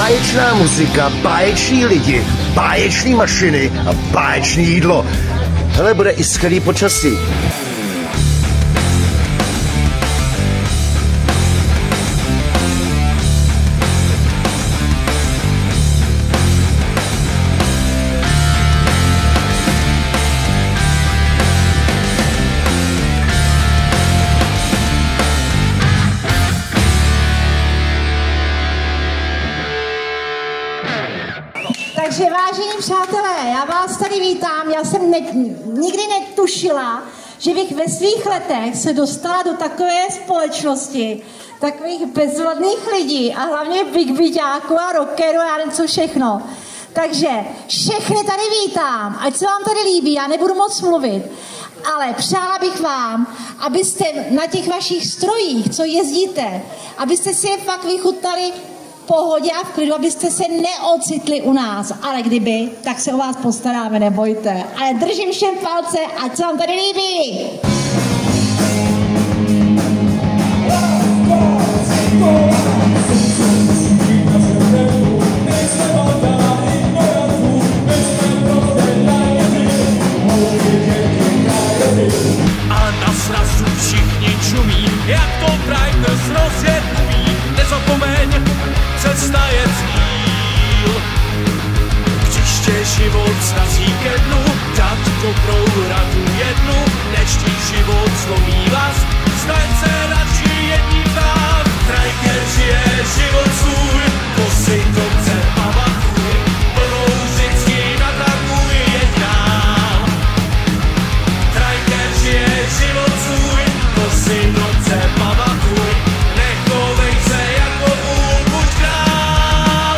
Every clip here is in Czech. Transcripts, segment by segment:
Báječná muzika, báječní lidi, báječní mašiny a báječné jídlo. Hele, bude i skvělý počasí. Takže vážení přátelé, já vás tady vítám. Já jsem nikdy netušila, že bych ve svých letech se dostala do takové společnosti, takových bezvadných lidí a hlavně big beatáků a rockerů a já nevím co všechno. Takže všechny tady vítám, ať se vám tady líbí, já nebudu moc mluvit, ale přála bych vám, abyste na těch vašich strojích, co jezdíte, abyste si je fakt vychutnali v pohodě a v klidu, abyste se neocitli u nás. Ale kdyby, tak se o vás postaráme, nebojte. Ale držím všem palce, ať se vám tady líbí. A na srazu všichni čumí, jak to Brightness rozjednují. Nezapomeň, cesta je cíl. Když tě život srazí ke dnu, dát dobrou radu jednu, než ti život zlomí vás, staň se radši jedním dát. Striker žije život svůj, posej dobře pamatuj, plnou vždycky natakuj, jeď dál. Striker žije život svůj, posej dobře pamatuj, nechovej se jako vůl, buď král.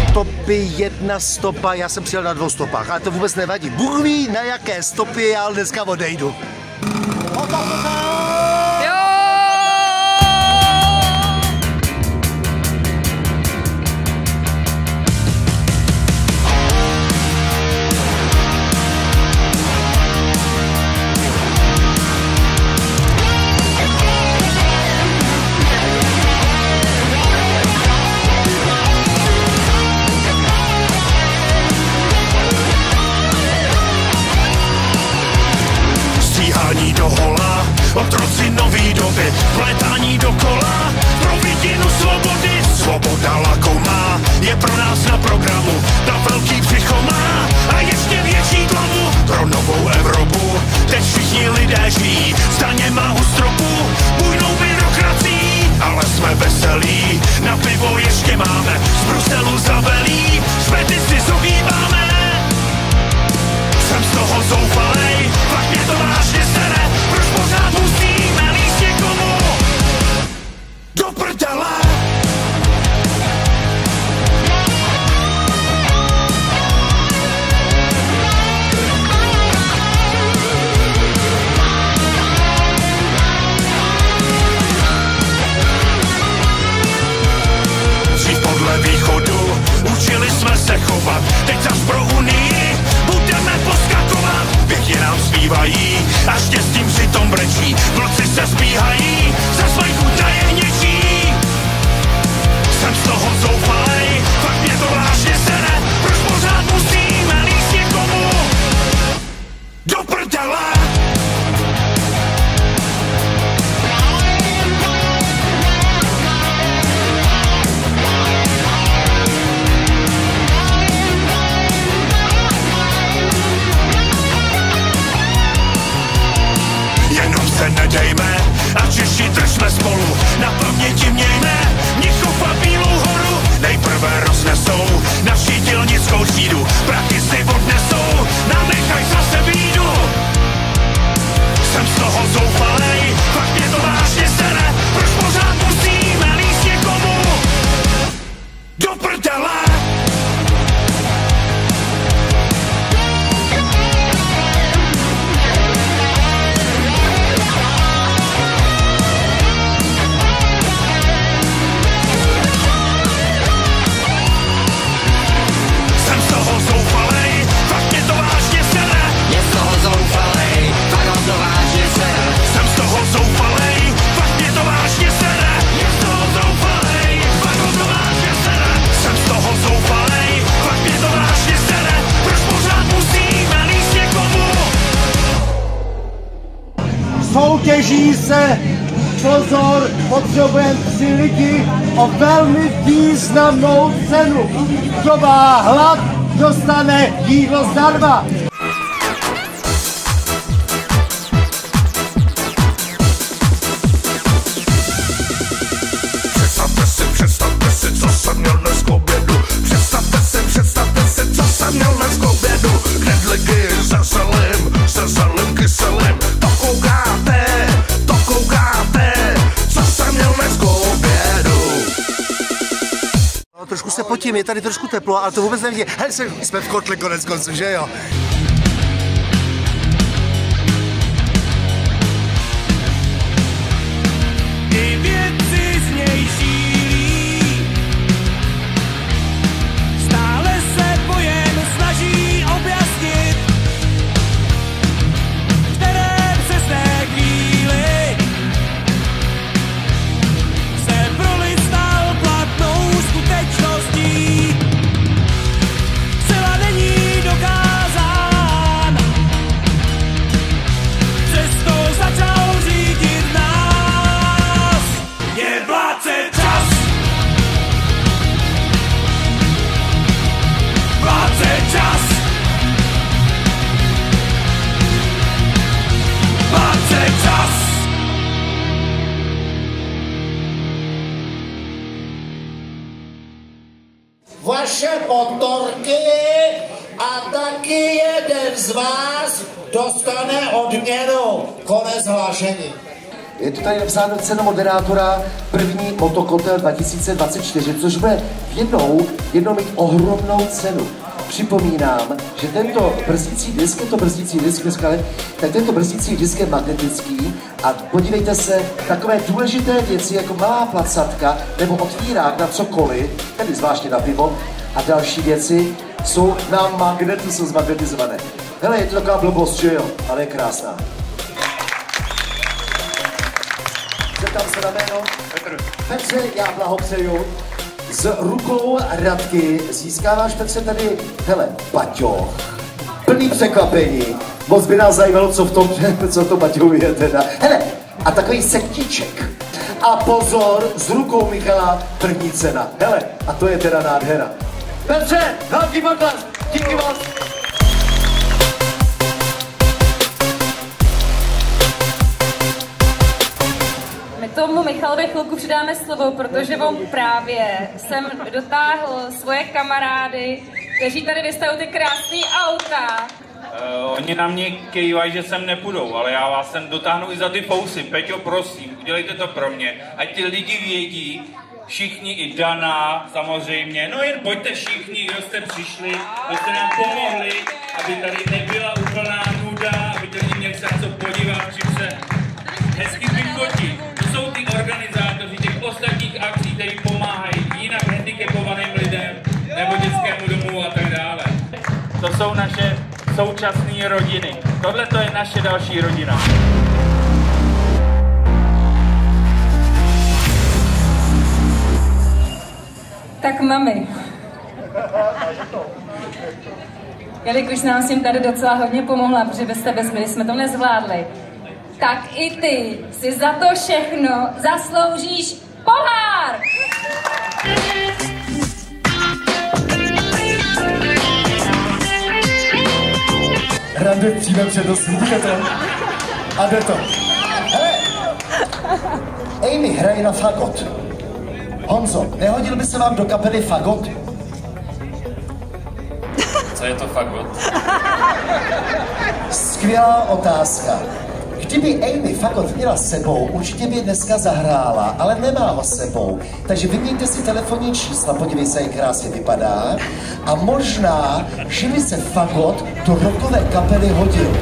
Stopy, jedna stopa, já jsem přijel na 2 stopách, ale to vůbec nevadí. Bůh ví, na jaké stopy já dneska odejdu. Do hola, otroci nový doby, plétání dokola, pro vidinu svobody, svoboda lakomá, je pro nás na programu, ta velký břicho má a ještě větší hlavu pro novou Evropu. Teď všichni lidé žijí s daněma u stropu, bujnou byrokracií, ale jsme veselí, na pivo ještě máme, z Bruselu zavelí, špety si zohýváme. Jsem z toho zoufalej, fakt mě to vážně sere, proč pořád musíme líst někomu do prdele? Dřív podle východu učili jsme se chovat, teď zas pro Unii budeme poskakovat. Pěkně nám zpívají a štěstím přitom brečí, vlci se zbíhají, za smajku je hněčí. Jsem z toho zoufalej, fakt mě to vážně sere, proč pořád musíme líst někomu do prdele? Jenom se nedejme a Češi držme spolu. Na paměti mějme Mnichov a Bílou horu. Nejprve roznesou naši dělnickou třídu, prachy si odnesou, nám nechaj zase bídu. Jsem z toho zoufalej, fakt mě to vážně sere, proč pořád musíme líst někomu do prdele. Soutěží se, pozor, potřebujeme 3 lidi o velmi významnou cenu. Kdo má hlad, dostane jídlo zdarma. Představte si, co jsem měl dnes k obědu. Představte si, co jsem měl dnes k obědu. Knedliky se zelím kyselým. To koukáte, co jsem měl dnes k obědu. No, trošku se potím, je tady trošku teplo, ale to vůbec nevidí. Hele, jsme v kotli konec konců, že jo? Ty věci z něj šílí, stále se pojem snaží objasnit, které přesné chvíli se pro lid stal platnou skutečností. Zcela není dokázán, přesto začal řídit nás. Je vládce čas, vládce čas, vládce čas. Vaše motorky a taky jeden z vás dostane odměnu. Konec hlášení. Je to tady napsáno cena moderátora první Motokotel 2024, což bude jednou mít ohromnou cenu. Připomínám, že tento brzdící disk, tak tento brzdící disk je magnetický a podívejte se, takové důležité věci jako malá placatka nebo otvírák na cokoliv, tedy zvláště na pivo, a další věci jsou na magnetu, jsou zmagnetizované. Hele, je to taková blbost, že jo, ale je krásná. Zeptám se na jméno. Petře, já blahopřeju. S rukou Radky získáváš, Petře, tady, hele, baťoch. Plný překvapení. Moc by nás zajímalo, co to baťohu je teda. Hele, a takový sektíček. A pozor, s rukou Michala první cena. Hele, a to je teda nádhera. Petře, velký potlesk, díky moc. My tomu Michalovi chvilku přidáme slovo, protože on právě sem dotáhl svoje kamarády, kteří tady vystavují ty krásný auta. Oni na mě kejvají, že sem nepůjdou, ale já vás sem dotáhnu i za ty fousy. Peťo, prosím, udělejte to pro mě. Ať ty lidi vědí, všichni, i Dana, samozřejmě. No jen pojďte všichni, kdo jste přišli, kdo jste nám pomohli, aby tady nebyla úplná nuda, aby ty lidi měli se na co podívat, čím se hezky vyfotit. To jsou ty organizátoři těch ostatních akcí, kteří pomáhají jinak handicapovaným lidem nebo dětskému domu a tak dále. To jsou naše současné rodiny. Tohle to je naše další rodina. Tak mami, jelikož nám s tím tady docela hodně pomohla, protože bez tebe jsme to nezvládli, tak i ty si za to všechno zasloužíš pohár! Rande v přímém přenosu, vidíte to? A jde to. Hele, Amy hraje na fagot. Honzo, nehodil by se vám do kapely fagot? Co je to fagot? Skvělá otázka. Kdyby Amy fagot měla s sebou, určitě by dneska zahrála, ale nemá ho s sebou. Takže vyměňte si telefonní čísla, podívej se, jak krásně vypadá. A možná, že by se fagot do rockové kapely hodil.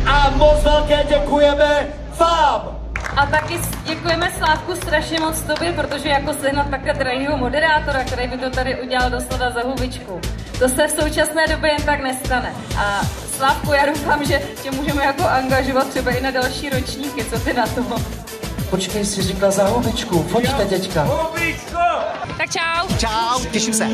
A moc velké děkujeme vám! A taky děkujeme Slávku strašně moc tobě, protože jako sehnat takhle drahýho moderátora, který by to tady udělal doslova za hubičku. To se v současné době jen tak nestane. A Slávku, já doufám, že tě můžeme jako angažovat třeba i na další ročníky. Co ty na to? Počkej, jsi říkala za hubičku. Pojďte, děťka. Hubičko! Tak čau. Čau, těším se.